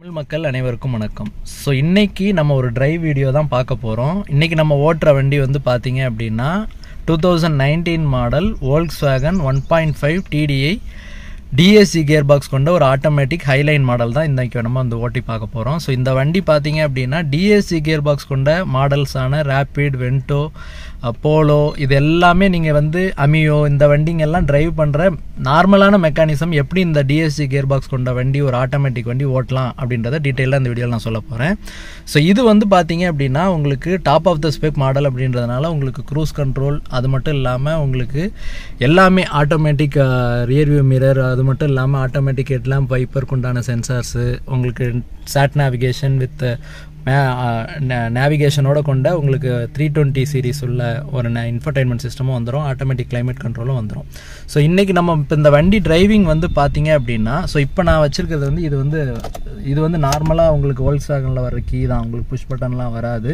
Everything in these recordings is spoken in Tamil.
தமிழ் மக்கள் அனைவருக்கும் வணக்கம். ஸோ இன்னைக்கு நம்ம ஒரு டிரைவ் வீடியோ தான் பார்க்க போகிறோம். இன்னைக்கு நம்ம ஓட்டுற வண்டி வந்து பார்த்தீங்க அப்படின்னா 2019 model Volkswagen 1.5 TDI DSC gear box கொண்ட ஒரு ஆட்டோமேட்டிக் ஹைலைன் மாடல் தான் இன்றைக்கி நம்ம வந்து ஓட்டி பார்க்க போகிறோம். ஸோ இந்த வண்டி பார்த்தீங்க அப்படின்னா டிஎஸ்சி கியர் பாக்ஸ் கொண்ட மாடல்ஸான ரேபிட், வென்டோ, போலோ இது எல்லாமே நீங்கள் வந்து அமியோ இந்த வண்டிங்கெல்லாம் டிரைவ் பண்ணுற நார்மலான மெக்கானிசம் எப்படி இந்த டிஎஸ்சி கியர் பாக்ஸ் கொண்ட வண்டி ஒரு ஆட்டோமேட்டிக் வண்டி ஓட்டலாம் அப்படின்றத டீட்டெயிலாக இந்த வீடியோவில் நான் சொல்ல போகிறேன். ஸோ இது வந்து பார்த்தீங்க அப்படின்னா உங்களுக்கு top of the spec model அப்படின்றதுனால உங்களுக்கு க்ரூஸ் கண்ட்ரோல் அது மட்டும் இல்லாமல் உங்களுக்கு எல்லாமே ஆட்டோமேட்டிக் ரியர்வியூ மிரர் அது மட்டும் இல்லாமல் ஆட்டோமேட்டிக் ஹெட்லாம்ப் வைப்பருக்கு உண்டான சென்சார்ஸு உங்களுக்கு சாட் நேவிகேஷன் வித் நேவிகேஷனோட கொண்ட உங்களுக்கு 320 சீரீஸ் உள்ள ஒரு இன்ஃபர்டைன்மெண்ட் சிஸ்டமும் வந்துடும், ஆட்டோமேட்டிக் கிளைமேட் கண்ட்ரோலும் வந்துடும். ஸோ இன்றைக்கி நம்ம இப்போ இந்த வண்டி டிரைவிங் வந்து பார்த்தீங்க அப்படின்னா ஸோ இப்போ நான் வச்சுருக்கிறது வந்து இது வந்து நார்மலாக உங்களுக்கு Volkswagenல வர கீ தான், உங்களுக்கு புஷ் பட்டன்லாம் வராது.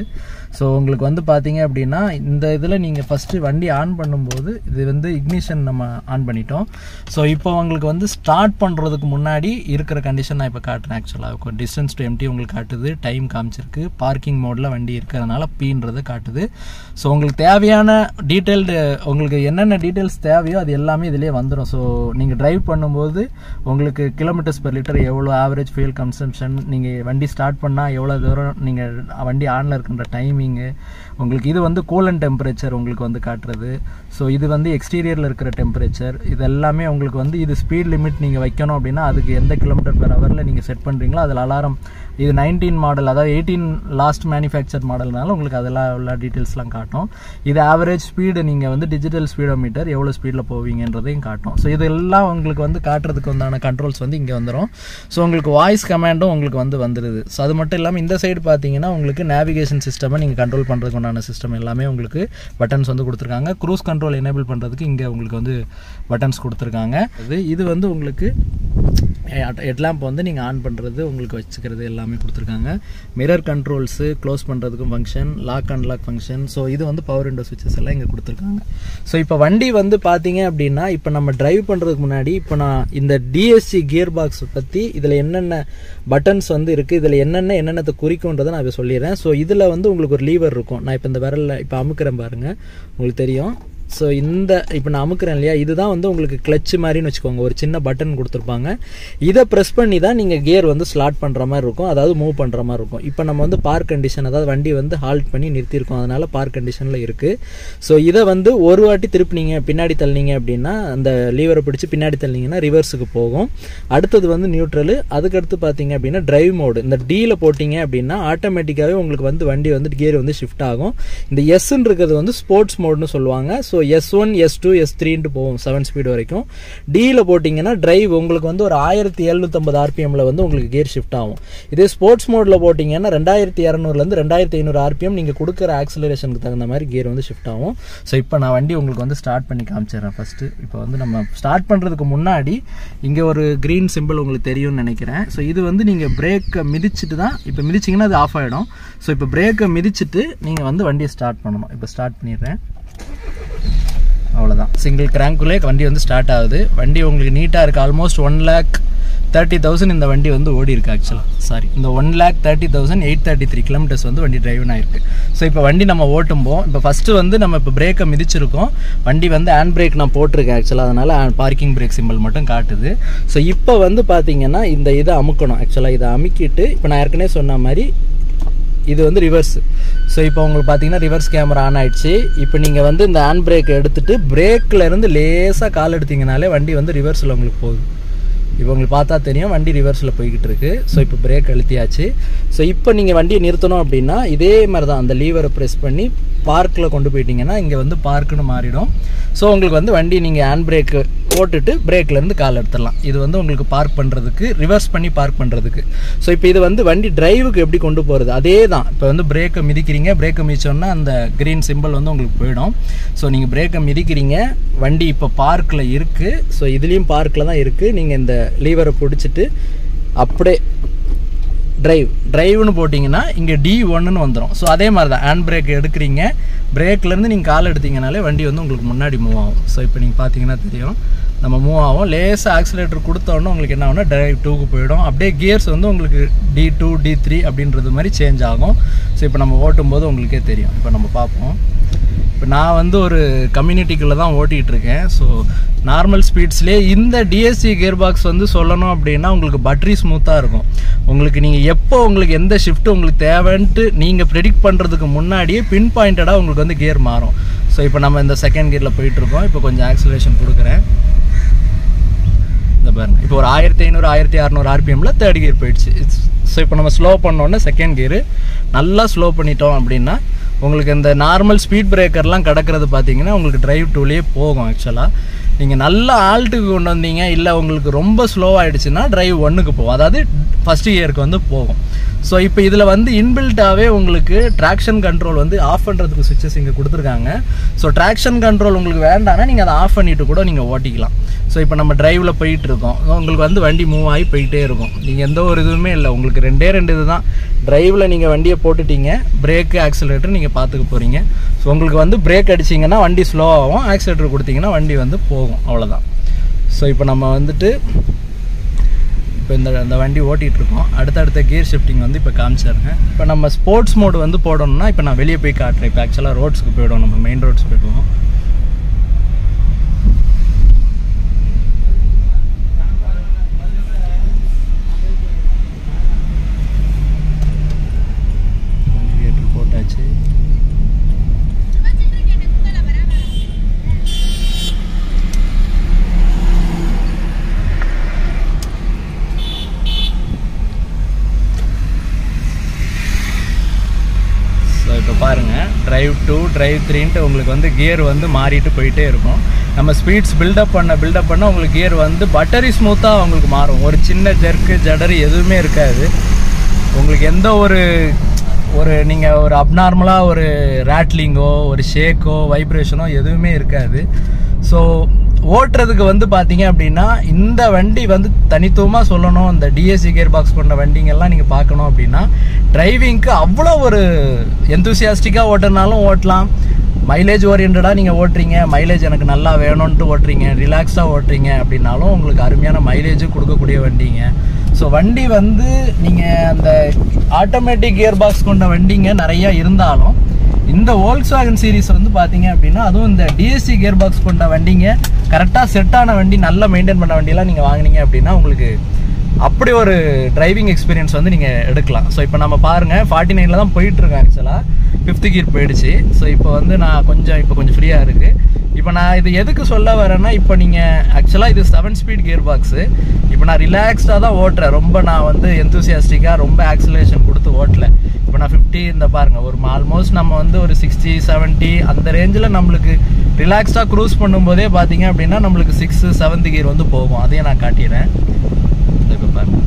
ஸோ உங்களுக்கு வந்து பார்த்தீங்க அப்படின்னா இந்த இதில் நீங்கள் ஃபஸ்ட்டு வண்டி ஆன் பண்ணும்போது இது வந்து இக்னிஷன் நம்ம ஆன் பண்ணிட்டோம். ஸோ இப்போ உங்களுக்கு வந்து ஸ்டார்ட் பண்ணுறதுக்கு முன்னாடி இருக்கிற கண்டிஷன் நான் இப்போ காட்டுறேன். ஆக்சுவலாக டிஸ்டன்ஸ் டு எம்டி உங்களுக்கு காட்டுது, டைம் காமிச்சிருக்கு, பார்க்கிங் மோடில் வண்டி இருக்கிறதுனால பீன்றது காட்டுது. ஸோ உங்களுக்கு தேவையான டீட்டெயில்டு உங்களுக்கு என்னென்ன டீட்டெயில்ஸ் தேவையோ அது எல்லாமே இதிலே வந்துடும். ஸோ நீங்கள் டிரைவ் பண்ணும்போது உங்களுக்கு கிலோமீட்டர்ஸ் பெர் லிட்டர் எவ்வளோ ஆவரேஜ் ஃபியூல் கன்சம்ஷன், நீங்கள் வண்டி ஸ்டார்ட் பண்ணால் எவ்வளோ தூரம் நீங்கள் வண்டி ஆனில் இருக்கின்ற டைமிங்கு, உங்களுக்கு இது வந்து கூலண்ட் டெம்பரேச்சர் உங்களுக்கு வந்து காட்டுறது. ஸோ இது வந்து எக்ஸ்டீரியரில் இருக்கிற டெம்பரேச்சர், இது எல்லாமே உங்களுக்கு வந்து இது ஸ்பீட் லிமிட் நீங்கள் வைக்கணும் அப்படின்னா அதுக்கு எந்த கிலோமீட்டர் பெர் ஹவரில் நீங்கள் செட் பண்ணுறீங்களோ அதில் அலாரம். இது 19 மாடல், அதாவது 18 லாஸ்ட் மேனுஃபேக்சர் மாடல்னால உங்களுக்கு அதெல்லாம் உள்ள டீட்டெயில்ஸ்லாம் காட்டும். இது ஆவரேஜ் ஸ்பீடு நீங்கள் வந்து டிஜிட்டல் ஸ்பீடோமீட்டர் எவ்வளோ ஸ்பீடில் போவீங்கன்றதையும் காட்டும். ஸோ இதெல்லாம் உங்களுக்கு வந்து காட்டுறதுக்கு உண்டான கண்ட்ரோல்ஸ் வந்து இங்கே வந்துடும். ஸோ உங்களுக்கு வாய்ஸ் கமாண்டும் உங்களுக்கு வந்துடுது. ஸோ அது மட்டும் இல்லாமல் இந்த சைடு பார்த்தீங்கன்னா உங்களுக்கு நேவிகேஷன் சிஸ்டமை நீங்கள் கண்ட்ரோல் பண்ணுறதுக்கு உண்டான சிஸ்டம் எல்லாமே உங்களுக்கு பட்டன்ஸ் வந்து கொடுத்துருக்காங்க. க்ரூஸ் கண்ட்ரோல் எனேபிள் பண்ணுறதுக்கு இங்கே உங்களுக்கு வந்து பட்டன்ஸ் கொடுத்துருக்காங்க. இது வந்து உங்களுக்கு ஹெட்லாம்ப் வந்து நீங்கள் ஆன் பண்ணுறது உங்களுக்கு வச்சுக்கிறது எல்லாமே கொடுத்துருக்காங்க. மிரர் கண்ட்ரோல்ஸு க்ளோஸ் பண்ணுறதுக்கும் function, lock unlock function. So இது வந்து பவர் விண்டோ சுவிச்சஸ் எல்லாம் இங்கே கொடுத்துருக்காங்க. ஸோ இப்போ வண்டி வந்து பார்த்தீங்க அப்படின்னா இப்போ நம்ம டிரைவ் பண்ணுறதுக்கு முன்னாடி இப்போ நான் இந்த டிஎஸ்சி கியர் பாக்ஸ் பற்றி இதில் என்னென்ன பட்டன்ஸ் வந்து இருக்குது, இதில் என்னென்னத்தை குறிக்கும்ன்றதை நான் இப்போ சொல்லிடுறேன். ஸோ இதில் வந்து உங்களுக்கு ஒரு லீவர் இருக்கும். நான் இப்போ இந்த விரலில் இப்போ அமுக்கிறேன் பாருங்கள், உங்களுக்கு தெரியும். ஸோ இப்போ நான் அமுக்கிறேன் இல்லையா, இதுதான் வந்து உங்களுக்கு கிளச்சு மாதிரின்னு வச்சுக்கோங்க, ஒரு சின்ன பட்டன் கொடுத்துருப்பாங்க. இதை ப்ரெஸ் பண்ணி தான் நீங்கள் கியர் வந்து ஸ்லாட் பண்ணுற மாதிரி இருக்கும், அதாவது மூவ் பண்ணுற மாதிரி இருக்கும். இப்போ நம்ம வந்து பார்க் கண்டிஷன், அதாவது வண்டி வந்து ஹால்ட் பண்ணி நிறுத்தியிருக்கோம், அதனால் பார்க் கண்டிஷனில் இருக்குது. ஸோ இதை வந்து ஒரு வாட்டி திருப்பினீங்க பின்னாடி தள்ளினீங்க அப்படின்னா அந்த லீவரை பிடிச்சி பின்னாடி தள்ளினீங்கன்னா ரிவர்ஸுக்கு போகும். அடுத்தது வந்து நியூட்ரலு, அதுக்கடுத்து பார்த்தீங்க அப்படின்னா டிரைவ் மோடு. இந்த டீயில் போட்டிங்க அப்படின்னா ஆட்டோமேட்டிக்காகவே உங்களுக்கு வந்து வண்டி வந்து கியர் வந்து ஷிஃப்ட் ஆகும். இந்த எஸ்ன்னு இருக்கிறது வந்து ஸ்போர்ட்ஸ் மோட்னு சொல்லுவாங்க. ஸோ S1, S2, S3 போகும் 7 ஸ்பீட் வரைக்கும். டியில் போட்டிங்கன்னா டிரைவ் உங்களுக்கு வந்து ஒரு 1750 RPMல வந்து உங்களுக்கு கியர் ஷிஃப்ட் ஆகும். இதே ஸ்போர்ட்ஸ் மோடில் போட்டிங்கன்னா 2200லேருந்து 2500 RPM நீங்கள் கொடுக்குற ஆக்சிலரேஷனுக்கு தகுந்த மாதிரி கியர் வந்து ஷிஃப்ட் ஆகும். ஸோ இப்போ நான் வண்டி உங்களுக்கு வந்து ஸ்டார்ட் பண்ணி காமிச்சிடுறேன். ஃபஸ்ட்டு இப்போ வந்து நம்ம ஸ்டார்ட் பண்ணுறதுக்கு முன்னாடி இங்கே ஒரு க்ரீன் சிம்பிள் உங்களுக்கு தெரியும்னு நினைக்கிறேன். ஸோ இது வந்து நீங்கள் பிரேக்கை மிதிச்சுட்டு தான், இப்போ மிதிச்சிங்கன்னா அது ஆஃப் ஆகிடும். ஸோ இப்போ பிரேக்கை மிதிச்சுட்டு நீங்கள் வந்து வண்டியை ஸ்டார்ட் பண்ணணும். இப்போ ஸ்டார்ட் பண்ணிடுறேன், அவ்வளோதான். சிங்கிள் கிராங்குள்ளே வண்டி வந்து ஸ்டார்ட் ஆகுது. வண்டி உங்களுக்கு நீட்டாக இருக்குது. ஆல்மோஸ்ட் 1,30,000 இந்த வண்டி வந்து ஓடி இருக்கு. ஆக்சுவலாக இந்த 1,30,833 கிலோமீட்டர்ஸ் வந்து வண்டி டிரைவ் ஆகிருக்கு. ஸோ இப்போ வண்டி நம்ம ஓட்டும்போது இப்போ ஃபஸ்ட்டு வந்து நம்ம இப்போ பிரேக்கை மிதிச்சிருக்கோம், வண்டி வந்து ஹேண்ட் பிரேக் நான் போட்டிருக்கேன் ஆக்சுவலாக, அதனால் பார்க்கிங் பிரேக் சிம்பிள் மட்டும் காட்டுது. ஸோ இப்போ வந்து பார்த்தீங்கன்னா இந்த இதை அமுக்கணும். ஆக்சுவலாக இதை அமுக்கிட்டு இப்போ நான் ஏற்கனவே சொன்ன மாதிரி இது வந்து ரிவர்ஸ். ஸோ இப்போ உங்களுக்கு பார்த்தீங்கன்னா ரிவர்ஸ் கேமரா ஆன் ஆயிடுச்சு. இப்போ நீங்கள் வந்து இந்த ஹேண்ட் பிரேக் எடுத்துகிட்டு பிரேக்கில் இருந்து லேசாக கால் எடுத்தீங்கனாலே வண்டி வந்து ரிவர்ஸில் உங்களுக்கு போகுது. இப்போ உங்களுக்கு பார்த்தா தெரியும் வண்டி ரிவர்ஸில் போய்கிட்டு இருக்கு. ஸோ இப்போ பிரேக் அழுத்தியாச்சு. ஸோ இப்போ நீங்கள் வண்டியை நிறுத்தணும் அப்படின்னா இதே மாதிரி தான் அந்த லீவரை ப்ரெஸ் பண்ணி பார்க்கில் கொண்டு போயிட்டீங்கன்னா இங்கே வந்து பார்க்குன்னு மாறிடும். ஸோ உங்களுக்கு வந்து வண்டி நீங்கள் ஹேண்ட் பிரேக்கு போட்டுட்டு பிரேக்லேருந்து கால் எடுத்துடலாம். இது வந்து உங்களுக்கு பார்க் பண்ணுறதுக்கு, ரிவர்ஸ் பண்ணி பார்க் பண்ணுறதுக்கு. ஸோ இப்போ இது வந்து வண்டி டிரைவுக்கு எப்படி கொண்டு போகிறது அதே தான். இப்போ வந்து பிரேக்கை மிதிக்கிறீங்க, பிரேக்கை மிதிச்சோன்னா அந்த க்ரீன் சிம்பிள் வந்து உங்களுக்கு போயிடும். ஸோ நீங்கள் பிரேக்கை மிதிக்கிறீங்க, வண்டி இப்போ பார்க்கில் இருக்குது. ஸோ இதுலேயும் பார்க்கில் தான் இருக்குது. நீங்கள் இந்த லீவரை பிடிச்சிட்டு அப்படியே டிரைவ்னு போட்டிங்கன்னா இங்கே D1ன்னு வந்துடும். ஸோ அதே மாதிரி தான் ஹேண்ட் பிரேக் எடுக்கிறீங்க, பிரேக்லேருந்து நீங்கள் கால் எடுத்தீங்கனாலே வண்டி வந்து உங்களுக்கு முன்னாடி மூவ் ஆகும். ஸோ இப்போ நீங்கள் பார்த்தீங்கன்னா தெரியும் நம்ம மூவ் ஆகும். லேசாக ஆக்சிலேட்டர் கொடுத்தோன்னே உங்களுக்கு என்ன ஆகும்னா டிரைவ் 2க்கு போயிடும். அப்படியே கியர்ஸ் வந்து உங்களுக்கு D2 D3 அப்படின்றது மாதிரி சேஞ்ச் ஆகும். ஸோ இப்போ நம்ம ஓட்டும் போது உங்களுக்கே தெரியும். இப்போ நம்ம பார்ப்போம். இப்போ நான் வந்து ஒரு கம்யூனிட்டிக்குள்ளே தான் ஓட்டிகிட்டு இருக்கேன். ஸோ நார்மல் ஸ்பீட்ஸ்லேயே இந்த டிஎஸ்சி கியர் பாக்ஸ் வந்து சொல்லணும் அப்படின்னா உங்களுக்கு பட்டரி ஸ்மூத்தாக இருக்கும். உங்களுக்கு நீங்கள் எப்போ உங்களுக்கு எந்த ஷிஃப்ட் உங்களுக்கு தேவைன்ட்டு நீங்கள் ப்ரெடிக்ட் பண்ணுறதுக்கு முன்னாடியே பின் பாயிண்டடாக உங்களுக்கு வந்து கியர் மாறும். ஸோ இப்போ நம்ம இந்த செகண்ட் கியரில் போயிட்டுருக்கோம். இப்போ கொஞ்சம் ஆக்சிலரேஷன் கொடுக்குறேன். இந்த பாருங்க இப்போ ஒரு 1500 1600 ஆர்பிஎம்மில் தேர்ட் கியர் போயிடுச்சு. ஸோ இப்போ நம்ம ஸ்லோ பண்ணோன்னே செகண்ட் கியரு நல்லா ஸ்லோ பண்ணிட்டோம் அப்படின்னா உங்களுக்கு இந்த நார்மல் ஸ்பீட் பிரேக்கர்லாம் கிடக்கிறது பார்த்தீங்கன்னா உங்களுக்கு டிரைவ் 2லேயே போகும். ஆக்சுவலாக நீங்கள் நல்ல ஆல்ட்டுக்கு கொண்டு வந்தீங்க, இல்லை உங்களுக்கு ரொம்ப ஸ்லோவாகிடுச்சுன்னா டிரைவ் 1க்கு போகும், அதாவது ஃபஸ்ட் கியருக்கு வந்து போகும். ஸோ இப்போ இதில் வந்து இன்பில்ட்டாகவே உங்களுக்கு ட்ராக்ஷன் கண்ட்ரோல் வந்து ஆஃப் பண்ணுறதுக்கு சுவிட்சஸ் இங்கே கொடுத்துருக்காங்க. ஸோ ட்ராக்ஷன் கண்ட்ரோல் உங்களுக்கு வேண்டாம்னா நீங்கள் அதை ஆஃப் பண்ணிவிட்டு கூட நீங்கள் ஓட்டிக்கலாம். ஸோ இப்போ நம்ம டிரைவில் போயிட்டுருக்கோம். உங்களுக்கு வந்து வண்டி மூவ் ஆகி போயிட்டே இருக்கும். நீங்கள் எந்த ஒரு இதுவுமே இல்லை, உங்களுக்கு ரெண்டே இது தான். டிரைவில் நீங்கள் வண்டியை போட்டுட்டீங்க, பிரேக்கு ஆக்சிலேட்டர் நீங்கள் பார்த்துக்க போகிறீங்க. ஸோ உங்களுக்கு வந்து பிரேக் அடிச்சிங்கன்னா வண்டி ஸ்லோ ஆகும், ஆக்சிலேட்டர் கொடுத்தீங்கன்னா வண்டி வந்து போகும், அவ்வளோதான். ஸோ இப்போ நம்ம வந்துட்டு இப்போ இந்த வண்டி ஓட்டிகிட்ருக்கோம். அடுத்தடுத்த கியர் ஷிஃப்டிங் வந்து இப்போ காமிச்சிருக்கேன். இப்போ நம்ம ஸ்போர்ட்ஸ் மோடு வந்து போடணும்னா இப்போ நான் வெளியே போய் காட்டுறேன். இப்போ ஆக்சுவலாக ரோட்ஸுக்கு போய்டுவோம், நம்ம மெயின் ரோட்ஸ் போய்டுவோம். போட்டாச்சு. இப்போ பாருங்கள் டிரைவ் 2 டிரைவ் 3ன்ட்டு உங்களுக்கு வந்து கியர் வந்து மாறிட்டு போயிட்டே இருக்கும். நம்ம ஸ்பீட்ஸ் பில்டப் பண்ண உங்களுக்கு கியர் வந்து பட்டரி ஸ்மூத்தாக உங்களுக்கு மாறும். ஒரு சின்ன ஜெர்க்கு ஜடரி எதுவுமே இருக்காது. உங்களுக்கு எந்த ஒரு நீங்கள் ஒரு அப்நார்மலாக ஒரு ரேட்லிங்கோ ஒரு ஷேக்கோ வைப்ரேஷனோ எதுவுமே இருக்காது. ஸோ ஓட்டுறதுக்கு வந்து பார்த்தீங்க அப்படின்னா இந்த வண்டி வந்து தனித்துவமாக சொல்லணும், இந்த டிஎஸ்சி கியர் பாக்ஸ் கொண்ட வண்டிங்கெல்லாம் நீங்கள் பார்க்கணும் அப்படின்னா டிரைவிங்க்கு அவ்வளோ ஒரு எந்தூசியாஸ்டிக்காக ஓட்டுறதுனாலும் ஓட்டலாம். மைலேஜ் ஓரியன்டாக நீங்கள் ஓட்டுறீங்க, மைலேஜ் எனக்கு நல்லா வேணும்ன்ட்டு ஓட்டுறீங்க, ரிலாக்ஸாக ஓட்டுறீங்க அப்படின்னாலும் உங்களுக்கு அருமையான மைலேஜும் கொடுக்கக்கூடிய வண்டிங்க. ஸோ வண்டி வந்து நீங்கள் அந்த ஆட்டோமேட்டிக் கியர் பாக்ஸ் கொண்ட வண்டிங்க நிறையா இருந்தாலும் இந்த வோல்க்ஸ்வாகன் சீரிஸ் வந்து பார்த்தீங்க அப்படின்னா அதுவும் இந்த டிஎஸ்சி கியர் பாக்ஸ் கொண்ட வண்டிங்க கரெக்டாக செட்டான வண்டி, நல்லா மெயின்டைன் பண்ண வண்டியெல்லாம் நீங்கள் வாங்கினீங்க அப்படின்னா உங்களுக்கு அப்படி ஒரு டிரைவிங் எக்ஸ்பீரியன்ஸ் வந்து நீங்கள் எடுக்கலாம். ஸோ இப்போ நம்ம பாருங்கள் 49ல் தான் போயிட்டுருக்கேன். ஆக்சுவலாக 5th கியர் போயிடுச்சு. ஸோ இப்போ வந்து நான் கொஞ்சம் ஃப்ரீயாக இருக்குது. இப்போ நான் இது எதுக்கு சொல்ல வரேன்னா இப்போ நீங்கள் ஆக்சுவலாக இது 7 ஸ்பீட் கியர் பாக்ஸு. இப்போ நான் ரிலாக்ஸ்டாக தான் ஓட்டுறேன், ரொம்ப நான் வந்து எந்தூசியாஸ்டிக்காக ரொம்ப ஆக்சிலேஷன் கொடுத்து ஓட்டலை. இப்போ நான் 50 இந்த பாருங்கள் ஒரு ஆல்மோஸ்ட் நம்ம வந்து ஒரு 60 70 அந்த ரேஞ்சில் நம்மளுக்கு ரிலாக்ஸ்டாக க்ரூஸ் பண்ணும்போதே பார்த்தீங்க அப்படின்னா நம்மளுக்கு 6th 7th கியர் வந்து போகும். அதையும் நான் காட்டிடுறேன். இப்போ பாருங்க,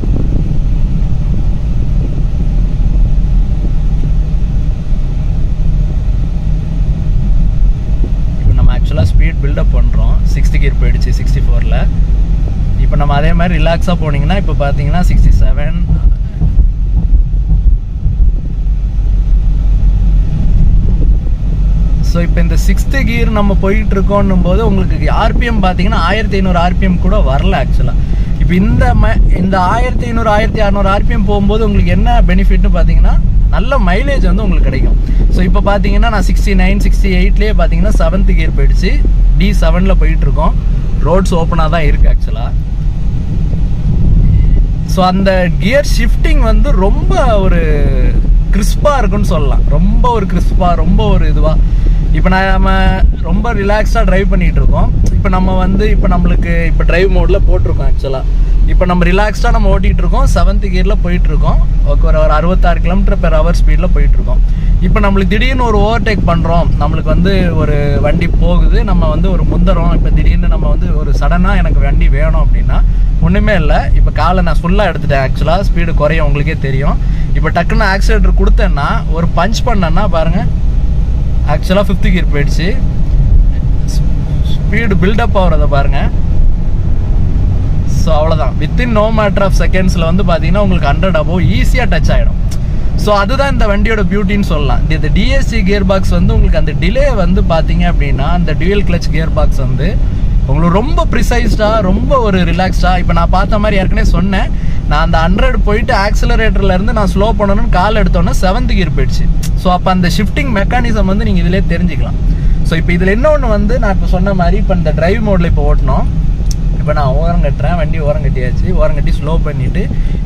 இப்போ நம்ம ஆக்சுவலாக ஸ்பீட் பில்டப் பண்ணுறோம். 6th கியர் போயிடுச்சு 64ல். இப்போ நம்ம அதே மாதிரி ரிலாக்ஸாக போனீங்கன்னா இப்போ பார்த்தீங்கன்னா 67. ஸோ இப்போ இந்த 6th கியர் நம்ம போயிட்டு இருக்கோன்னும் போது உங்களுக்கு ஆர்பிஎம் பார்த்தீங்கன்னா 1500 ஆர்பிஎம் கூட வரல ஆக்சுவலாக. இப்போ இந்த 1500 1600 ஆர்பிஎம் போகும்போது உங்களுக்கு என்ன பெனிஃபிட்னு பார்த்தீங்கன்னா நல்ல மைலேஜ் வந்து உங்களுக்கு கிடைக்கும். ஸோ இப்போ பார்த்தீங்கன்னா நான் 69 68லேயே பார்த்தீங்கன்னா 7th கியர் போயிடுச்சு, D7ல் போயிட்டுருக்கோம். ரோட்ஸ் ஓப்பனாக தான் இருக்குது ஆக்சுவலாக. ஸோ அந்த கியர் ஷிஃப்டிங் வந்து ரொம்ப ஒரு கிறிஸ்பாக இருக்குன்னு சொல்லலாம். ரொம்ப ஒரு கிறிஸ்பாக, ரொம்ப ஒரு இதுவாக. இப்போ நம்ம ரொம்ப ரிலாக்ஸாக ட்ரைவ் பண்ணிகிட்டு இருக்கோம். இப்போ நம்ம வந்து இப்போ நம்மளுக்கு இப்போ ட்ரைவ் மோடில் போட்டிருக்கோம் ஆக்சுவலாக. இப்போ நம்ம ரிலாக்ஸ்டாக நம்ம ஓட்டிகிட்டு இருக்கோம், 7th கியரில் போயிட்டுருக்கோம். ஒரு 66 km/h ஸ்பீடில் போயிட்டுருக்கோம். இப்போ நம்மளுக்கு திடீர்னு ஒரு ஓவர்டேக் பண்ணுறோம், நம்மளுக்கு வந்து ஒரு வண்டி போகுது, நம்ம வந்து ஒரு முந்தரோம். இப்போ திடீர்னு நம்ம வந்து ஒரு சடனாக எனக்கு வண்டி வேணும் அப்படின்னா ஒன்றுமே இல்லை. இப்போ காலை நான் ஃபுல்லாக எடுத்துட்டேன். ஆக்சுவலாக ஸ்பீடு குறையும், உங்களுக்கே தெரியும். இப்போ டக்குன்னு ஆக்சிலேட்டர் கொடுத்தேன்னா ஒரு பஞ்ச் பண்ணேன்னா பாருங்கள் ஆக்சுவலாக 5th கியர் போயிடுச்சு. ஸ்பீடு பில்டப் ஆகிறத பாருங்கள். ஸோ அவ்வளோதான், வித்தின் நோ மேட்டர் ஆஃப் செகண்ட்ஸில் வந்து பார்த்தீங்கன்னா உங்களுக்கு 100 above ஈஸியாக டச் ஆகிடும். ஸோ அதுதான் இந்த வண்டியோட பியூட்டின்னு சொல்லலாம். இந்த டிஎஸ்சி கியர் பாக்ஸ் வந்து உங்களுக்கு அந்த டிலே வந்து பார்த்தீங்க அப்படின்னா அந்த டியூயல் கிளச் கியர் பாக்ஸ் வந்து உங்களுக்கு ரொம்ப ப்ரிசைஸ்டாக, ரொம்ப ஒரு ரிலாக்ஸ்டாக. இப்போ நான் பார்த்த மாதிரி ஏற்கனவே சொன்னேன், நான் அந்த 100 போயிட்டு ஆக்சிலரேட்டர்லேருந்து நான் ஸ்லோ பண்ணணும்னு கால் எடுத்தோன்னே 7th கியர் போயிடுச்சு. ஸோ அப்போ அந்த ஷிஃப்டிங் மெக்கானிசம் வந்து நீங்கள் இதிலே தெரிஞ்சுக்கலாம். ஸோ இப்போ இதில் இன்னொன்று வந்து நான் இப்போ சொன்ன மாதிரி இப்போ இந்த டிரைவ் மோடில் இப்போ ஓட்டணும். இப்போ நான் ஓரம் கட்டுறேன், வண்டி ஓரம் கட்டியாச்சு. ஓரம் கட்டி ஸ்லோ பண்ணிவிட்டு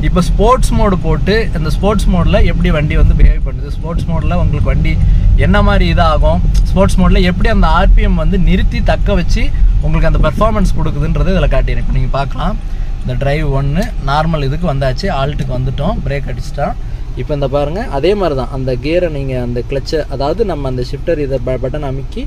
இப்போ ஸ்போர்ட்ஸ் மோடு போட்டு இந்த ஸ்போர்ட்ஸ் மோடில் எப்படி வண்டி வந்து பிஹேவ் பண்ணுது, ஸ்போர்ட்ஸ் மோடில் உங்களுக்கு வண்டி என்ன மாதிரி இதாகும், ஸ்போர்ட்ஸ் மோடில் எப்படி அந்த ஆர்பிஎம் வந்து நிறுத்தி தக்க வச்சு உங்களுக்கு அந்த பெர்ஃபார்மன்ஸ் கொடுக்குதுன்றது இதில் காட்டிடுறேன். இப்போ நீங்கள் பார்க்கலாம், இந்த டிரைவ் 1 நார்மல் இதுக்கு வந்தாச்சு, ஆல்ட்டுக்கு வந்துட்டோம், பிரேக் அடிச்சிட்டோம். இப்போ இந்த பாருங்கள், அதே மாதிரி தான் அந்த கியரை நீங்கள் அந்த கிளச்சை, அதாவது நம்ம அந்த ஷிஃப்டர் இதை பட்டன் அமைக்கி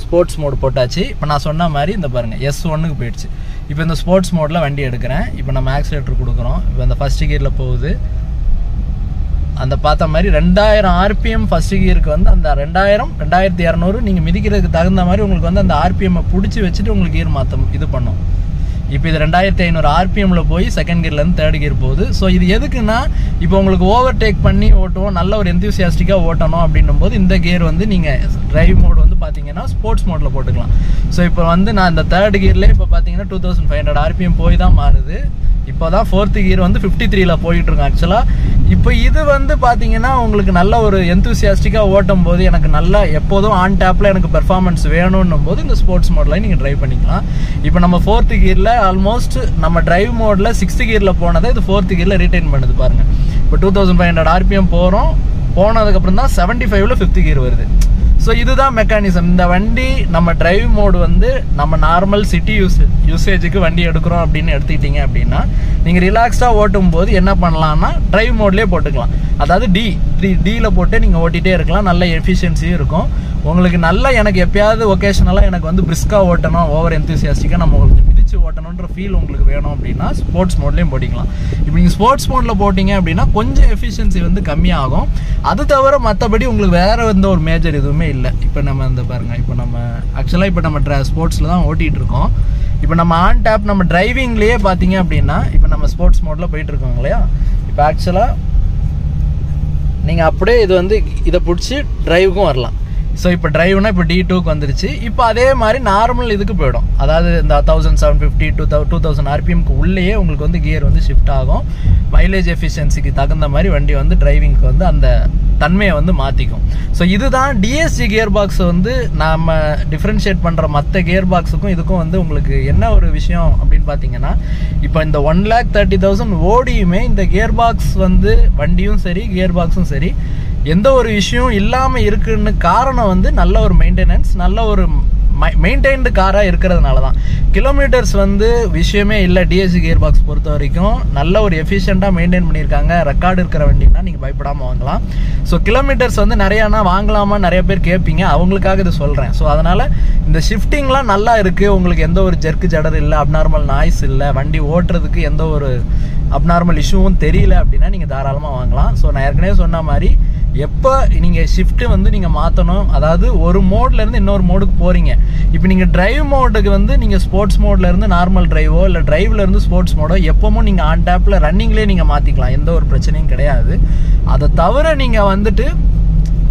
ஸ்போர்ட்ஸ் மோடு போட்டாச்சு. இப்போ நான் சொன்ன மாதிரி இந்த பாருங்கள் S1க்கு போயிடுச்சு. இப்போ இந்த ஸ்போர்ட்ஸ் மோடில் வண்டி எடுக்கிறேன். இப்போ நம்ம ஆக்சிலேட்டர் கொடுக்குறோம். இப்போ இந்த ஃபஸ்ட் கியரில் போகுது. அந்த பார்த்த மாதிரி 2000 ஆர்பிஎம் ஃபர்ஸ்ட் கியருக்கு வந்து அந்த 2000 2200 நீங்கள் மிதிக்கிறதுக்கு தகுந்த மாதிரி உங்களுக்கு வந்து அந்த ஆர்பிஎம்மை பிடிச்சி வச்சுட்டு உங்களுக்கு கியர் மாற்ற இது பண்ணும். இப்போ இது 2500 ஆர்பிஎம்ல போய் செகண்ட் கியர்லேருந்து தேர்ட் கியர் போகுது. ஸோ இது எதுக்குன்னா இப்போ உங்களுக்கு ஓவர்டேக் பண்ணி ஓட்டுவோம், நல்ல ஒரு எந்தூசியாஸ்டிக்காக ஓட்டணும் அப்படின்னும் போது இந்த கியர் வந்து நீங்கள் டிரைவ் மோட் வந்து பார்த்தீங்கன்னா ஸ்போர்ட்ஸ் மோடில் போட்டுக்கலாம். ஸோ இப்போ வந்து நான் இந்த தேர்ட் கியர்லேயே இப்போ பார்த்தீங்கன்னா 2500 ஆர்பிஎம் போய் தான் மாறுது. இப்போ தான் 4th கியர் வந்து 53ல் போயிட்டு இருக்கோம் ஆக்சுவலாக. இப்போ இது வந்து பார்த்தீங்கன்னா உங்களுக்கு நல்ல ஒரு எந்தூசியாஸ்டிக்காக ஓட்டும் போது எனக்கு நல்லா எப்போதும் ஆன் டேப்பில் எனக்கு பெர்ஃபார்மன்ஸ் வேணும்னும் போது இந்த ஸ்போர்ட்ஸ் மோடில் நீங்கள் ட்ரைவ் பண்ணிக்கலாம். இப்போ நம்ம 4th கியரில் ஆல்மோஸ்ட் நம்ம டிரைவ் மோடில் 6th கியரில் போனதை இது 4th கியரில் ரீட்டைன் பண்ணுது பாருங்கள். இப்போ 2500 ஆர்பிஎம் போனதுக்கப்புறம் தான் 75ல் 5th கியர் வருது. ஸோ இதுதான் மெக்கானிசம். இந்த வண்டி நம்ம டிரைவ் மோடு வந்து நம்ம நார்மல் சிட்டி யூசேஜுக்கு வண்டி எடுக்கிறோம் அப்படின்னு எடுத்துக்கிட்டீங்க அப்படின்னா நீங்கள் ரிலாக்ஸ்டாக ஓட்டும் போது என்ன பண்ணலாம்னா டிரைவ் மோட்லேயே போட்டுக்கலாம். அதாவது டியில் போட்டு நீங்கள் ஓட்டிகிட்டே இருக்கலாம், நல்ல எஃபிஷியன்சியும் இருக்கும் உங்களுக்கு. நல்லா எனக்கு எப்பயாவது ஒகேஷனலாக எனக்கு வந்து பிரிஸ்காக ஓட்டணும், ஓவர் எந்தூசியாஸ்டிக்காக நம்ம கொஞ்சம் மிதிச்சு ஓட்டணுன்ற ஃபீல் உங்களுக்கு வேணும் அப்படின்னா ஸ்போர்ட்ஸ் மோட்லேயும் போட்டிக்கலாம். இப்போ நீங்கள் ஸ்போர்ட்ஸ் மோடில் போட்டிங்க அப்படின்னா கொஞ்சம் எஃபிஷியன்சி வந்து கம்மியாகும். அது தவிர மற்றபடி உங்களுக்கு வேறு எந்த ஒரு மேஜர் எதுவுமே இல்லை. இப்போ நம்ம இந்த பாருங்கள், இப்போ நம்ம ஆக்சுவலாக இப்போ நம்ம ஸ்போர்ட்ஸில் தான் ஓட்டிகிட்டு இருக்கோம். இப்போ நம்ம ஆன் டேப் நம்ம டிரைவிங்லேயே பார்த்தீங்க அப்படின்னா இப்போ நம்ம ஸ்போர்ட்ஸ் மோடில் போயிட்டுருக்கோம் இல்லையா. இப்போ ஆக்சுவலாக நீங்கள் அப்படியே இது வந்து இதை பிடிச்சி டிரைவுக்கும் வரலாம். ஸோ இப்போ டிரைவ்னா இப்போ D2க்கு வந்துருச்சு. இப்போ அதே மாதிரி நார்மல் இதுக்கு போயிடும். அதாவது இந்த 1750 to 2000 ஆர்பிஎம்க்கு உள்ளேயே உங்களுக்கு வந்து கியர் வந்து ஷிஃப்ட் ஆகும். மைலேஜ் எஃபிஷியன்சிக்கு தகுந்த மாதிரி வண்டி வந்து டிரைவிங்க்கு வந்து அந்த தன்மையை வந்து மாற்றிக்கும். ஸோ இதுதான் டிஎஸ்சி கியர் பாக்ஸ் வந்து நம்ம டிஃப்ரென்ஷியேட் பண்ணுற மற்ற கியர் பாக்ஸுக்கும் இதுக்கும் வந்து உங்களுக்கு என்ன ஒரு விஷயம் அப்படின்னு பார்த்தீங்கன்னா இப்போ இந்த 1,30,000 ஓடியுமே இந்த கியர் பாக்ஸ் வந்து வண்டியும் சரி கியர் பாக்ஸும் சரி எந்த ஒரு விஷயம் இல்லாமல் இருக்குன்னு காரணம் வந்து நல்ல ஒரு மெயின்டெனன்ஸ், நல்ல ஒரு மெயின்டைன்டு காராக இருக்கிறதுனால தான். கிலோமீட்டர்ஸ் வந்து விஷயமே இல்லை. டிஎஸ்சி கியர் பாக்ஸ் பொறுத்த வரைக்கும் நல்ல ஒரு எஃபிஷியண்ட்டாக மெயின்டைன் பண்ணியிருக்காங்க. ரெக்கார்டு இருக்கிற வண்டினா நீங்கள் பயப்படாமல் வாங்கலாம். ஸோ கிலோமீட்டர்ஸ் வந்து நிறையானா வாங்கலாமா நிறைய பேர் கேட்பீங்க, அவங்களுக்காக இது சொல்கிறேன். ஸோ அதனால் இந்த ஷிஃப்டிங்லாம் நல்லா இருக்குது, உங்களுக்கு எந்த ஒரு ஜெர்க்கு ஜடர் இல்லை, அப்நார்மல் நாய்ஸ் இல்லை, வண்டி ஓட்டுறதுக்கு எந்த ஒரு அப்நார்மல் இஷ்யூவும் தெரியல அப்படின்னா நீங்கள் தாராளமாக வாங்கலாம். ஸோ நான் ஏற்கனவே சொன்ன மாதிரி எப்போ நீங்கள் ஷிஃப்ட்டு வந்து நீங்கள் மாற்றணும், அதாவது ஒரு மோட்லேருந்து இன்னொரு மோடுக்கு போகிறீங்க. இப்போ நீங்கள் டிரைவ் மோடுக்கு வந்து நீங்கள் ஸ்போர்ட்ஸ் மோட்லேருந்து நார்மல் டிரைவோ இல்லை டிரைவ்லேருந்து ஸ்போர்ட்ஸ் மோடோ எப்பவும் நீங்கள் ஆன் டேப்பில் ரன்னிங்லேயே நீங்கள் மாற்றிக்கலாம், எந்த ஒரு பிரச்சனையும் கிடையாது. அதை தவிர நீங்கள் வந்துட்டு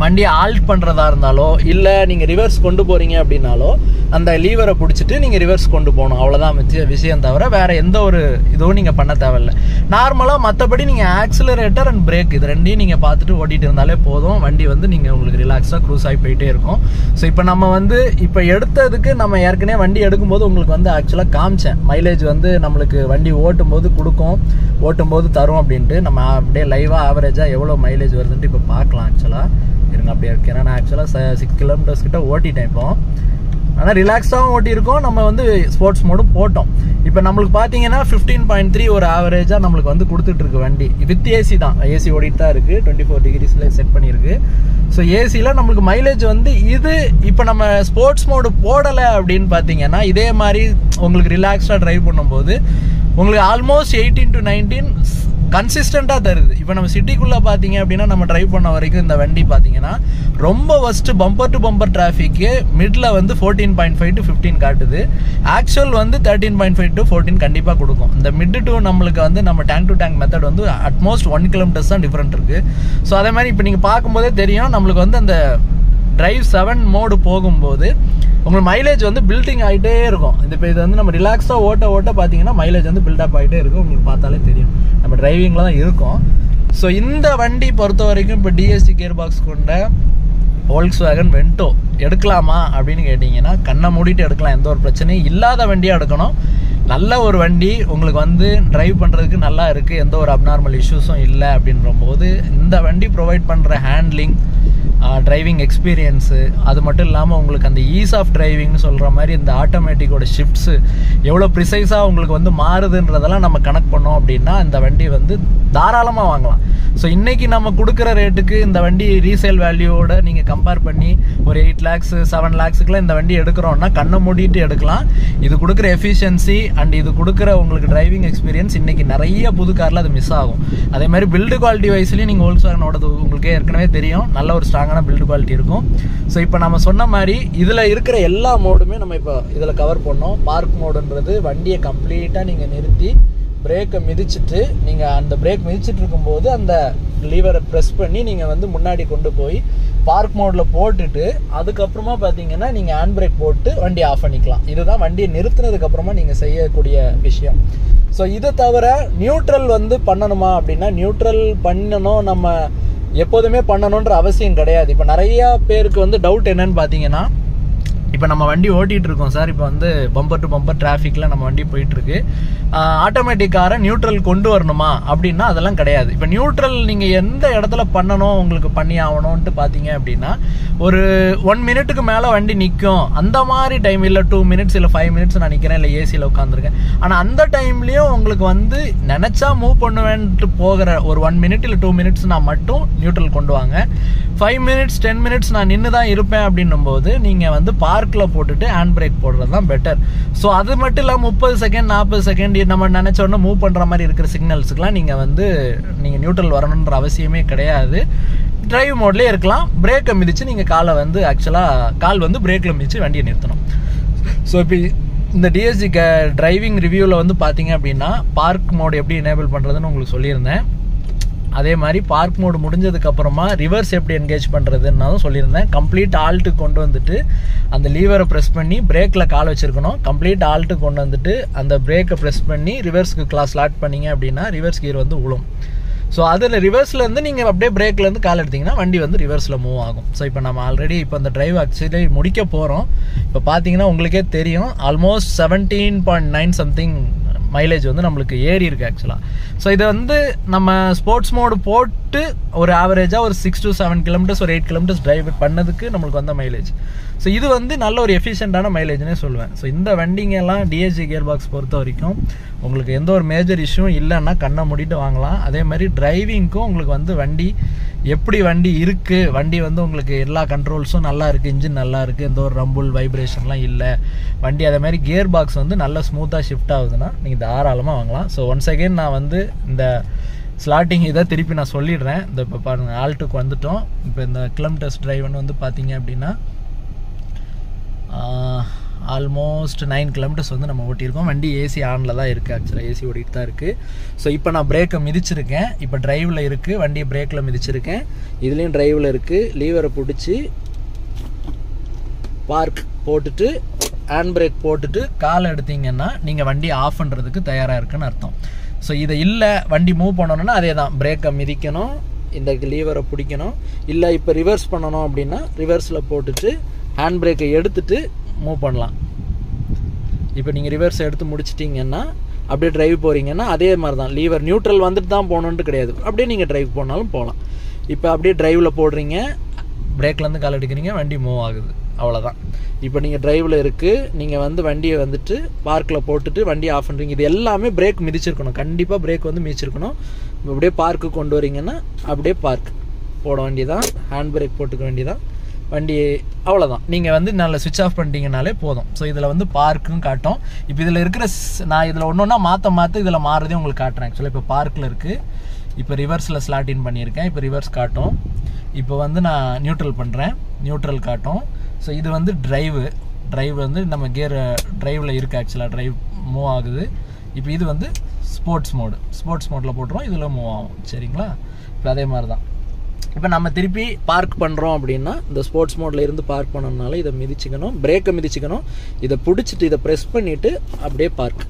வண்டியை ஆல்ட் பண்ணுறதா இருந்தாலோ இல்லை நீங்கள் ரிவர்ஸ் கொண்டு போகிறீங்க அப்படின்னாலோ அந்த லீவரை பிடிச்சிட்டு நீங்கள் ரிவர்ஸ் கொண்டு போகணும், அவ்வளோதான் விஷயம். தவிர வேறு எந்த ஒரு இதுவும் நீங்கள் பண்ண தேவையில்லை. நார்மலாக மற்றபடி நீங்கள் ஆக்சிலரேட்டர் அண்ட் பிரேக் இது ரெண்டையும் நீங்கள் பார்த்துட்டு ஓட்டிகிட்டு இருந்தாலே போதும், வண்டி வந்து நீங்கள் உங்களுக்கு ரிலாக்ஸாக க்ரூஸ் ஆகி போயிட்டே இருக்கும். ஸோ இப்போ நம்ம வந்து இப்போ எடுத்ததுக்கு நம்ம ஏற்கனவே வண்டி எடுக்கும்போது உங்களுக்கு வந்து ஆக்சுவலாக காமிச்சேன் மைலேஜ் வந்து நம்மளுக்கு வண்டி ஓட்டும்போது கொடுக்கும், ஓட்டும்போது தரும் அப்படின்ட்டு. நம்ம அப்படியே லைவாக ஆவரேஜாக எவ்வளோ மைலேஜ் வருதுன்ட்டு இப்போ பார்க்கலாம். ஆக்சுவலாக இருங்க அப்படியே இருக்கு. ஏன்னா நான் ஆக்சுவலாக 6 கிலோமீட்டர்ஸ் கிட்ட ஓட்டிட்டேன் இப்போ. ஆனால் ரிலாக்ஸாகவும் ஓட்டியிருக்கோம், நம்ம வந்து ஸ்போர்ட்ஸ் மோடும் போட்டோம். இப்போ நம்மளுக்கு பார்த்தீங்கன்னா 15.3 ஒரு ஆவரேஜாக நம்மளுக்கு வந்து கொடுத்துட்ருக்கு வண்டி. வித் ஏசி தான், ஏசி ஓடிட்டு தான் இருக்குது, 24 டிகிரிஸில் செட் பண்ணியிருக்கு. ஸோ ஏசியில் நம்மளுக்கு மைலேஜ் வந்து இது இப்போ நம்ம ஸ்போர்ட்ஸ் மோடு போடலை அப்படின்னு பார்த்தீங்கன்னா இதே மாதிரி உங்களுக்கு ரிலாக்ஸ்டாக ட்ரைவ் பண்ணும்போது உங்களுக்கு ஆல்மோஸ்ட் 18 to 19 கன்சிஸ்டண்ட்டாக தருது. இப்போ நம்ம சிட்டிக்குள்ளே பார்த்தீங்க அப்படின்னா நம்ம ட்ரைவ் பண்ண வரைக்கும் இந்த வண்டி பார்த்தீங்கன்னா ரொம்ப first bumper to bumper traffic middle வந்து 14.5 to 15 காட்டுது. ஆக்சுவல் வந்து 13.5 to 14 கண்டிப்பாக கொடுக்கும். இந்த மிட் டு நம்மளுக்கு வந்து நம்ம டேங்க் டு டேங்க் மெத்தட் வந்து அட்மோஸ்ட் 1 kilometers தான் டிஃப்ரெண்ட் இருக்குது. ஸோ அதே மாதிரி இப்போ நீங்கள் பார்க்கும்போதே தெரியும் நம்மளுக்கு வந்து அந்த டிரைவ் 7 மோடு போகும்போது உங்களுக்கு மைலேஜ் வந்து பில்டிங் ஆகிட்டே இருக்கும். இப்போ இது வந்து நம்ம ரிலாக்ஸாக ஓட்ட பார்த்தீங்கன்னா மைலேஜ் வந்து பில்டப் ஆகிட்டே இருக்கும். உங்களுக்கு பார்த்தாலே தெரியும் நம்ம டிரைவிங்கில் தான் இருக்கும். ஸோ இந்த வண்டி பொறுத்த வரைக்கும் இப்போ டிஎஸ்சி கியர் பாக்ஸ் கொண்ட Volkswagen Vento எடுக்கலாமா அப்படின்னு கேட்டிங்கன்னா கண்ணை மூடிட்டு எடுக்கலாம். எந்த ஒரு பிரச்சனையும் இல்லாத வண்டியாக எடுக்கணும். நல்ல ஒரு வண்டி உங்களுக்கு வந்து ட்ரைவ் பண்ணுறதுக்கு நல்லா இருக்குது, எந்த ஒரு அப்நார்மல் இஷ்யூஸும் இல்லை அப்படின்ற போது இந்த வண்டி ப்ரொவைட் பண்ணுற ஹேண்ட்லிங், டிரைவிங் எக்ஸ்பீரியன்ஸு, அது மட்டும் இல்லாமல் உங்களுக்கு அந்த ஈஸ் ஆஃப் டிரைவிங்னு சொல்கிற மாதிரி இந்த ஆட்டோமேட்டிக்கோட ஷிஃப்ட்ஸு எவ்வளோ ப்ரிசைஸாக உங்களுக்கு வந்து மாறுதுன்றதெல்லாம் நம்ம கனெக்ட் பண்ணோம் அப்படின்னா இந்த வண்டி வந்து தாராளமாக வாங்கலாம். ஸோ இன்றைக்கி நம்ம கொடுக்குற ரேட்டுக்கு இந்த வண்டி ரீசேல் வேல்யூவோட நீங்கள் கம்பேர் பண்ணி ஒரு 8 lakhs 7 lakhsக்குலாம் இந்த வண்டி எடுக்கிறோன்னா கண்ணை மூடிட்டு எடுக்கலாம். இது கொடுக்குற எஃபிஷியன்சி அண்ட் இது கொடுக்குற உங்களுக்கு டிரைவிங் எக்ஸ்பீரியன்ஸ் இன்றைக்கி நிறைய புது காரில் அது மிஸ் ஆகும். அதே மாதிரி பில்டு குவாலிட்டி வைஸ்லேயும் நீங்கள் Volkswagenோடது உங்களுக்கே ஏற்கனவே தெரியும், நல்ல ஒரு ஸ்ட்ராங்கான பில்டு குவாலிட்டி இருக்கும். ஸோ இப்போ நம்ம சொன்ன மாதிரி இதில் இருக்கிற எல்லா மோடுமே நம்ம இப்போ இதில் கவர் பண்ணோம். பார்க் மோடுன்றது வண்டியை கம்ப்ளீட்டாக நீங்கள் நிறுத்தி பிரேக்கை மிதிச்சுட்டு நீங்கள் அந்த பிரேக் மிதிச்சுட்டு இருக்கும்போது அந்த லீவரை ப்ரெஸ் பண்ணி நீங்கள் வந்து முன்னாடி கொண்டு போய் பார்க் மோடில் போட்டுட்டு அதுக்கப்புறமா பார்த்தீங்கன்னா நீங்கள் ஹேண்ட் பிரேக் போட்டு வண்டி ஆஃப் பண்ணிக்கலாம். இதுதான் வண்டியை நிறுத்தினதுக்கப்புறமா நீங்கள் செய்யக்கூடிய விஷயம். ஸோ இதை தவிர நியூட்ரல் வந்து பண்ணணுமா அப்படின்னா நியூட்ரல் பண்ணணும், நம்ம எப்போதுமே பண்ணணுன்ற அவசியம் கிடையாது. இப்போ நிறையா பேருக்கு வந்து டவுட் என்னன்னு பார்த்தீங்கன்னா இப்போ நம்ம வண்டி ஓட்டிகிட்டு இருக்கோம் சார், இப்போ வந்து பம்பர் டு பம்பர் டிராஃபிக்கில் நம்ம வண்டி போயிட்டுருக்கு, ஆட்டோமேட்டிக் காரை நியூட்ரல் கொண்டு வரணுமா அப்படின்னா அதெல்லாம் கிடையாது. இப்போ நியூட்ரல் நீங்கள் எந்த இடத்துல பண்ணணும் உங்களுக்கு பண்ணி ஆகணும்ன்ட்டு பார்த்தீங்க அப்படின்னா ஒரு 1 minute மேலே வண்டி நிற்கும் அந்த மாதிரி டைம், இல்லை 2 minutes இல்லை 5 minutes நான் நிற்கிறேன், இல்லை ஏசியில் உட்காந்துருக்கேன், ஆனால் அந்த டைம்லேயும் உங்களுக்கு வந்து நினச்சா மூவ் பண்ணுவேன்ட்டு போகிற ஒரு 1 minute இல்லை 2 minutes நான் மட்டும் நியூட்ரல் கொண்டு வாங்க. 5 minutes 10 minutes நான் நின்று தான் இருப்பேன் அப்படின்னும் போது நீங்கள் வந்து பார்க்கில் போட்டுட்டு ஹேண்ட் பிரேக் போடுறது தான் பெட்டர். ஸோ அது மட்டும் இல்லாமல் 30 செகண்ட் 40 செகண்ட் நம்ம நினச்ச உடனே மூவ் பண்ணுற மாதிரி இருக்கிற சிக்னல்ஸுக்கெலாம் நீங்கள் நியூட்ரல் வரணுன்ற அவசியமே கிடையாது. டிரைவ் மோட்லேயே இருக்கலாம். பிரேக்கை மிதித்து நீங்கள் காலை வந்து கால் வந்து பிரேக்கில் மிதித்து வண்டியை நிறுத்தணும். ஸோ இப்போ இந்த டிஎஸ்சி டிரைவிங் ரிவ்யூவில் வந்து பார்த்தீங்க அப்படின்னா பார்க் மோடு எப்படி எனேபிள் பண்ணுறதுன்னு உங்களுக்கு சொல்லியிருந்தேன். அதே மாதிரி பார்க் மோடு முடிஞ்சதுக்கப்புறமா ரிவர்ஸ் எப்படி என்கேஜ் பண்ணுறதுன்னு சொல்லியிருந்தேன். கம்ப்ளீட் ஆல்ட்டுக்கு கொண்டு வந்துட்டு அந்த லீவரை ப்ரெஸ் பண்ணி பிரேக்கில் கால் வச்சுருக்கணும். கம்ப்ளீட் ஆல்ட்டுக்கு கொண்டு வந்துட்டு அந்த பிரேக்கை ப்ரெஸ் பண்ணி ரிவர்ஸ்க்கு ஸ்லாட் பண்ணிங்க அப்படின்னா ரிவர்ஸ் கியர் வந்து விழும். ஸோ அதில் ரிவர்ஸ்லேருந்து நீங்கள் அப்படியே பிரேக்லேருந்து கால் எடுத்திங்கன்னா வண்டி வந்து ரிவர்ஸில் மூவ் ஆகும். ஸோ இப்போ நம்ம ஆல்ரெடி இப்போ அந்த டிரைவ் ஆக்சுவலி முடிக்க போகிறோம். இப்போ பார்த்தீங்கன்னா உங்களுக்கே தெரியும் ஆல்மோஸ்ட் 17.9 something மைலேஜ் வந்து நம்மளுக்கு ஏறி இருக்குது ஆக்சுவலாக. ஸோ இதை வந்து நம்ம ஸ்போர்ட்ஸ் மோடு போட்டு ஒரு ஆவரேஜாக ஒரு 6 to 7 kilometers ஒரு 8 kilometers டிரைவ் பண்ணதுக்கு நம்மளுக்கு வந்த மைலேஜ். ஸோ இது வந்து நல்ல ஒரு எஃபிஷியண்டான மைலேஜ்னே சொல்லுவேன். ஸோ இந்த வண்டிங்கெல்லாம் டிஎஸ்சி கியர் பாக்ஸ் பொறுத்த வரைக்கும் உங்களுக்கு எந்த ஒரு மேஜர் இஷ்யூவும் இல்லைன்னா கண்ணை மூடிட்டு வாங்கலாம். அதே மாதிரி டிரைவிங்க்கும் உங்களுக்கு வந்து வண்டி எப்படி வண்டி இருக்குது, வண்டி வந்து உங்களுக்கு எல்லா கண்ட்ரோல்ஸும் நல்லா இருக்குது, இன்ஜின் நல்லா இருக்குது, எந்த ஒரு ரம்புல் வைப்ரேஷன்லாம் இல்லை வண்டி. அதே மாதிரி கியர் பாக்ஸ் வந்து நல்லா ஸ்மூத்தாக ஷிஃப்ட் ஆகுதுன்னா நீங்கள் தாராளமாக வாங்கலாம். ஸோ ஒன்ஸ் அகெயின் நான் வந்து இந்த ஸ்லாட்டிங் இதை திருப்பி நான் சொல்லிடுறேன். இந்த இப்போ பாருங்கள் ஆல்ட்டுக்கு வந்துட்டோம். இப்போ இந்த கிலோமீட்டர்ஸ் டிரைவ்னு வந்து பார்த்தீங்க அப்படின்னா ஆல்மோஸ்ட் 9 kilometers வந்து நம்ம ஓட்டியிருக்கோம். வண்டி ஏசி ஆனில் தான் இருக்குது, ஆக்சுவலாக ஏசி ஓடிட்டு தான் இருக்குது. ஸோ இப்போ நான் பிரேக்கை மிதிச்சிருக்கேன், இப்போ டிரைவில் இருக்குது, வண்டியை பிரேக்கில் மிதிச்சிருக்கேன், இதுலேயும் டிரைவில் இருக்குது. லீவரை பிடிச்சி பார்க் போட்டுட்டு ஹேண்ட் பிரேக் போட்டுட்டு கால் எடுத்தீங்கன்னா நீங்கள் வண்டி ஆஃப் பண்ணுறதுக்கு தயாராக இருக்குன்னு அர்த்தம். ஸோ இதை இல்லை வண்டி மூவ் பண்ணணும்னா அதே தான், பிரேக்கை மிதிக்கணும், இந்த லீவரை பிடிக்கணும். இல்லை இப்போ ரிவர்ஸ் பண்ணணும் அப்படின்னா ரிவர்ஸில் போட்டுட்டு ஹேண்ட் பிரேக்கை எடுத்துகிட்டு மூவ் பண்ணலாம். இப்போ நீங்கள் ரிவர்ஸ் எடுத்து முடிச்சிட்டிங்கன்னா அப்படியே டிரைவ் போகிறீங்கன்னா அதே மாதிரி தான், லீவர் நியூட்ரல் வந்துட்டு தான் போகணுன்ட்டு கிடையாது, அப்படியே நீங்கள் டிரைவ் போனாலும் போகலாம். இப்போ அப்படியே டிரைவில் போடுறீங்க, பிரேக்லேருந்து கால் எடுக்கிறீங்க, வண்டி மூவ் ஆகுது, அவ்வளோதான். இப்போ நீங்கள் டிரைவில் இருக்குது, நீங்கள் வந்து வண்டியை வந்துட்டு பார்க்கில் போட்டுட்டு வண்டியை ஆஃப் பண்ணுறீங்க. இது எல்லாமே பிரேக் மிதிச்சிருக்கணும், கண்டிப்பாக பிரேக் வந்து மிதிச்சிருக்கணும். அப்படியே பார்க்கு கொண்டு வரீங்கன்னா அப்படியே பார்க் போட வேண்டியதான், ஹேண்ட் பிரேக் போட்டுக்க வேண்டியதான், வண்டி அவ்வளோதான். நீங்கள் வந்து நல்லா சுவிட்ச் ஆஃப் பண்ணிட்டீங்கனாலே போதும். ஸோ இதில் வந்து பார்க்குன்னு காட்டும். இப்போ இதில் இருக்கிற நான் இதில் ஒன்று ஒன்றா மாற்ற இதில் மாறுறதே உங்களுக்கு காட்டுறேன். ஆக்சுவலாக இப்போ பார்க்கில் இருக்குது, இப்போ ரிவர்ஸில் ஸ்லாட் இன் பண்ணியிருக்கேன். இப்போ ரிவர்ஸ் காட்டும். இப்போ வந்து நான் நியூட்ரல் பண்ணுறேன், நியூட்ரல் காட்டும். ஸோ இது வந்து டிரைவ் வந்து நம்ம கியர் டிரைவில் இருக்குது, ஆக்சுவலாக டிரைவ் மூவ் ஆகுது. இப்போ இது வந்து ஸ்போர்ட்ஸ் மோடில் போட்டுரும், இதில் மூவ் ஆகும். சரிங்களா? இப்போ அதே மாதிரி தான். இப்போ நம்ம திருப்பி பார்க் பண்ணுறோம் அப்படின்னா இந்த ஸ்போர்ட்ஸ் மோடில் இருந்து பார்க் பண்ணணும்னால இதை மிதிச்சுக்கணும், பிரேக்கை மிதிச்சுக்கணும். இதை பிடிச்சிட்டு இதை ப்ரெஸ் பண்ணிவிட்டு அப்படியே பார்க்,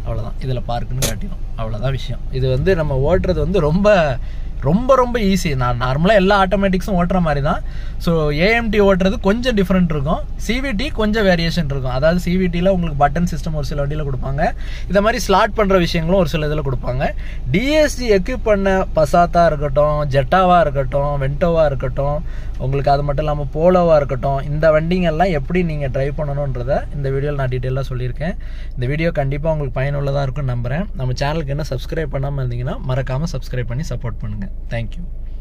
அவ்வளோதான். இதில் பார்க்குன்னு காட்டிடும், அவ்வளோதான் விஷயம். இது வந்து நம்ம ஓட்டுறது வந்து ரொம்ப ரொம்ப ரொம்ப ஈஸி. நான் நார்மலாக எல்லா ஆட்டோமேட்டிக்ஸும் ஓட்டுற மாதிரி தான். ஸோ ஏஎம்டி ஓட்டுறது கொஞ்சம் டிஃப்ரெண்ட் இருக்கும், சிவிடி கொஞ்சம் வேரியேஷன் இருக்கும். அதாவது சிவிடியில் உங்களுக்கு பட்டன் சிஸ்டம் ஒரு சில வண்டியில் கொடுப்பாங்க, இதை மாதிரி ஸ்லாட் பண்ணுற விஷயங்களும் ஒரு சில இதில் கொடுப்பாங்க. டிஎஸ்ஜி எக்யூப் பண்ண பசாத்தா இருக்கட்டும், ஜெட்டாவாக இருக்கட்டும், வென்டோவாக இருக்கட்டும், உங்களுக்கு அது மட்டும் இல்லாமல் போலோவாக இருக்கட்டும், இந்த வண்டிங்கெல்லாம் எப்படி நீங்கள் ட்ரைவ் பண்ணணுன்றதை இந்த வீடியோவில் நான் டீட்டெயிலாக சொல்லியிருக்கேன். இந்த வீடியோ கண்டிப்பாக உங்களுக்கு பயனுள்ளதாக இருக்குன்னு நம்புகிறேன். நம்ம சேனலுக்கு என்ன சப்ஸ்கிரைப் பண்ணாமல் இருந்தீங்கன்னா மறக்காமல் சப்ஸ்கிரைப் பண்ணி சப்போர்ட் பண்ணுங்கள். Thank you.